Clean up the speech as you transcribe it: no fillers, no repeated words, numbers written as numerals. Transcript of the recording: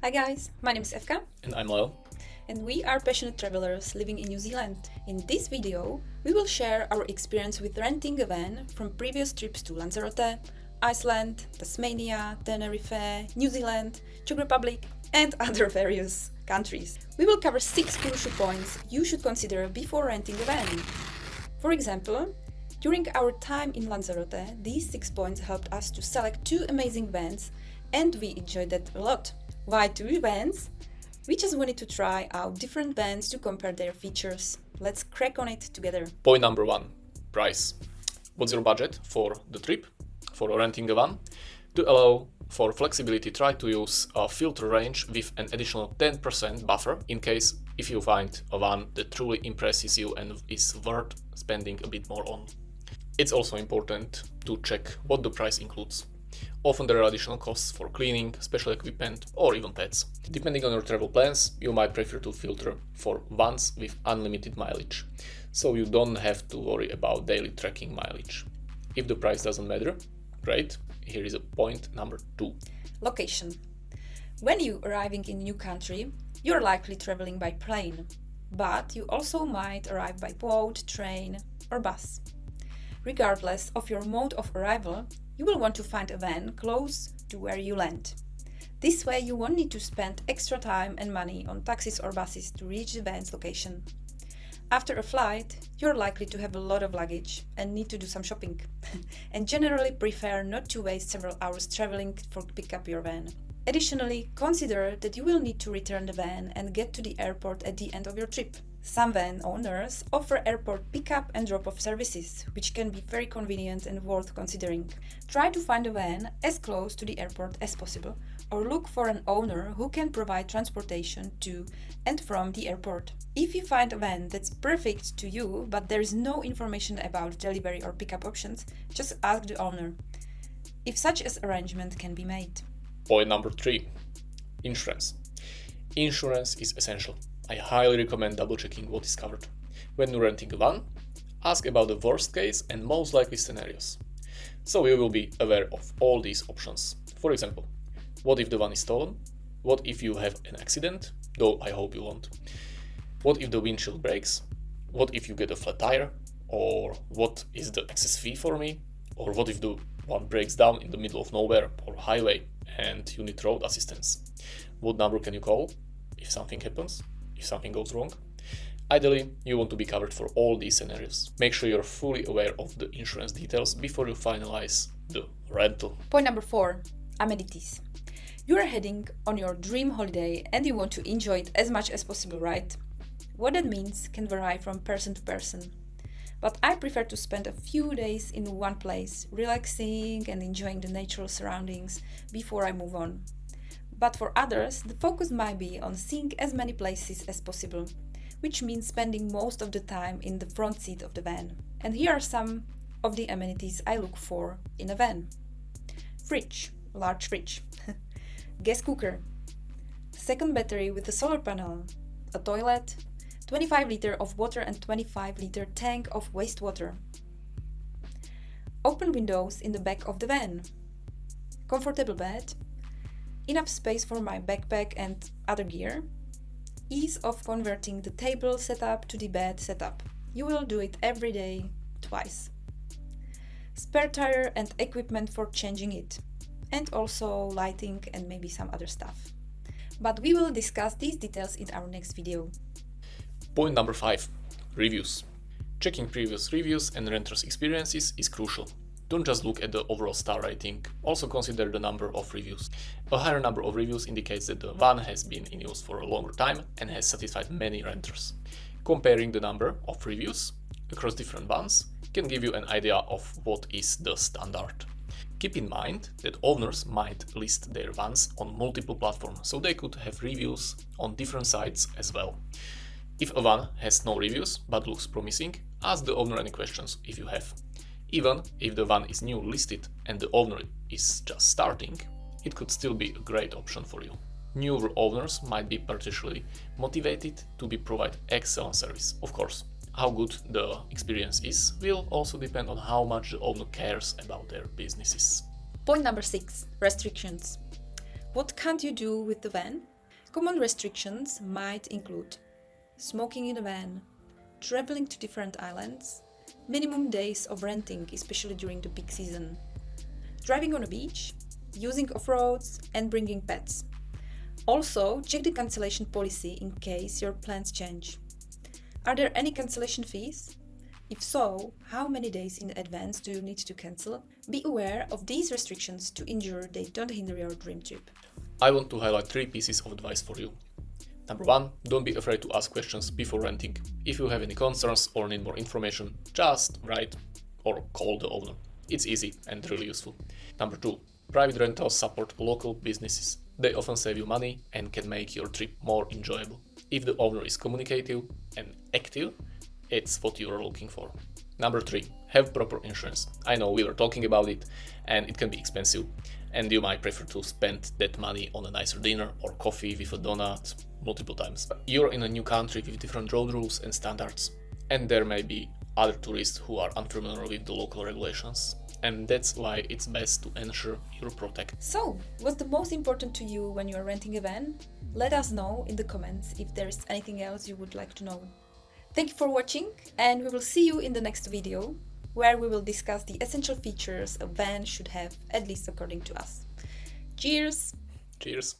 Hi guys, my name is Evka And I'm Leo. and we are passionate travelers living in New Zealand. In this video, we will share our experience with renting a van from previous trips to Lanzarote, Iceland, Tasmania, Tenerife, New Zealand, Czech Republic and other various countries. We will cover 6 crucial points you should consider before renting a van. For example, during our time in Lanzarote, these 6 points helped us to select 2 amazing vans and we enjoyed that a lot. Why 2 vans? We just wanted to try out different vans to compare their features. Let's crack on it together. Point number 1, price. What's your budget for the trip, for renting a van? To allow for flexibility, try to use a filter range with an additional 10% buffer in case if you find a van that truly impresses you and is worth spending a bit more on. It's also important to check what the price includes. Often there are additional costs for cleaning, special equipment or even pets. Depending on your travel plans, you might prefer to filter for vans with unlimited mileage, so you don't have to worry about daily tracking mileage. If the price doesn't matter, great, here is a point number 2. Location. When you arriving in a new country, you're likely traveling by plane, but you also might arrive by boat, train or bus. Regardless of your mode of arrival, you will want to find a van close to where you land. This way you won't need to spend extra time and money on taxis or buses to reach the van's location. After a flight, you're likely to have a lot of luggage and need to do some shopping, and generally prefer not to waste several hours traveling to pick up your van. Additionally, consider that you will need to return the van and get to the airport at the end of your trip. Some van owners offer airport pickup and drop-off services, which can be very convenient and worth considering. Try to find a van as close to the airport as possible, or look for an owner who can provide transportation to and from the airport. If you find a van that's perfect to you, but there is no information about delivery or pickup options, just ask the owner if such an arrangement can be made. Point number 3, insurance. Insurance is essential. I highly recommend double checking what is covered. When you're renting a van, ask about the worst case and most likely scenarios, so you will be aware of all these options. For example, what if the van is stolen? What if you have an accident? Though I hope you won't. What if the windshield breaks? What if you get a flat tire? Or what is the excess fee for me? Or what if the one breaks down in the middle of nowhere or highway and you need road assistance? What number can you call if something happens? If something goes wrong? Ideally, you want to be covered for all these scenarios. Make sure you're fully aware of the insurance details before you finalize the rental. Point number 4, amenities. You are heading on your dream holiday and you want to enjoy it as much as possible, right? What that means can vary from person to person. But I prefer to spend a few days in one place, relaxing and enjoying the natural surroundings before I move on. But for others, the focus might be on seeing as many places as possible, which means spending most of the time in the front seat of the van. And here are some of the amenities I look for in a van. Fridge, large fridge. Gas cooker. Second battery with a solar panel. A toilet. 25 liter of water and 25 liter tank of wastewater. Open windows in the back of the van. Comfortable bed. Enough space for my backpack and other gear. Ease of converting the table setup to the bed setup. You will do it every day, twice. Spare tire and equipment for changing it. And also lighting and maybe some other stuff. But we will discuss these details in our next video. Point number 5, reviews. Checking previous reviews and renters' experiences is crucial. Don't just look at the overall star rating, also consider the number of reviews. A higher number of reviews indicates that the van has been in use for a longer time and has satisfied many renters. Comparing the number of reviews across different vans can give you an idea of what is the standard. Keep in mind that owners might list their vans on multiple platforms, so they could have reviews on different sites as well. If a van has no reviews but looks promising, ask the owner any questions if you have. Even if the van is new listed and the owner is just starting, it could still be a great option for you. Newer owners might be particularly motivated to provide excellent service. Of course, how good the experience is will also depend on how much the owner cares about their businesses. Point number 6, restrictions. What can't you do with the van? Common restrictions might include smoking in a van, traveling to different islands, minimum days of renting, especially during the peak season, driving on a beach, using off-roads, and bringing pets. Also, check the cancellation policy in case your plans change. Are there any cancellation fees? If so, how many days in advance do you need to cancel? Be aware of these restrictions to ensure they don't hinder your dream trip. I want to highlight 3 pieces of advice for you. Number 1, don't be afraid to ask questions before renting. If you have any concerns or need more information, just write or call the owner. It's easy and really useful. Number 2, private rentals support local businesses. They often save you money and can make your trip more enjoyable. If the owner is communicative and active, it's what you are looking for. Number 3, have proper insurance. I know we were talking about it and it can be expensive, and you might prefer to spend that money on a nicer dinner or coffee with a donut multiple times. You're in a new country with different road rules and standards, and there may be other tourists who are unfamiliar with the local regulations, and that's why it's best to ensure you're protected. So, what's the most important to you when you're renting a van? Let us know in the comments if there's anything else you would like to know. Thank you for watching, and we will see you in the next video, where we will discuss the essential features a van should have, at least according to us. Cheers! Cheers!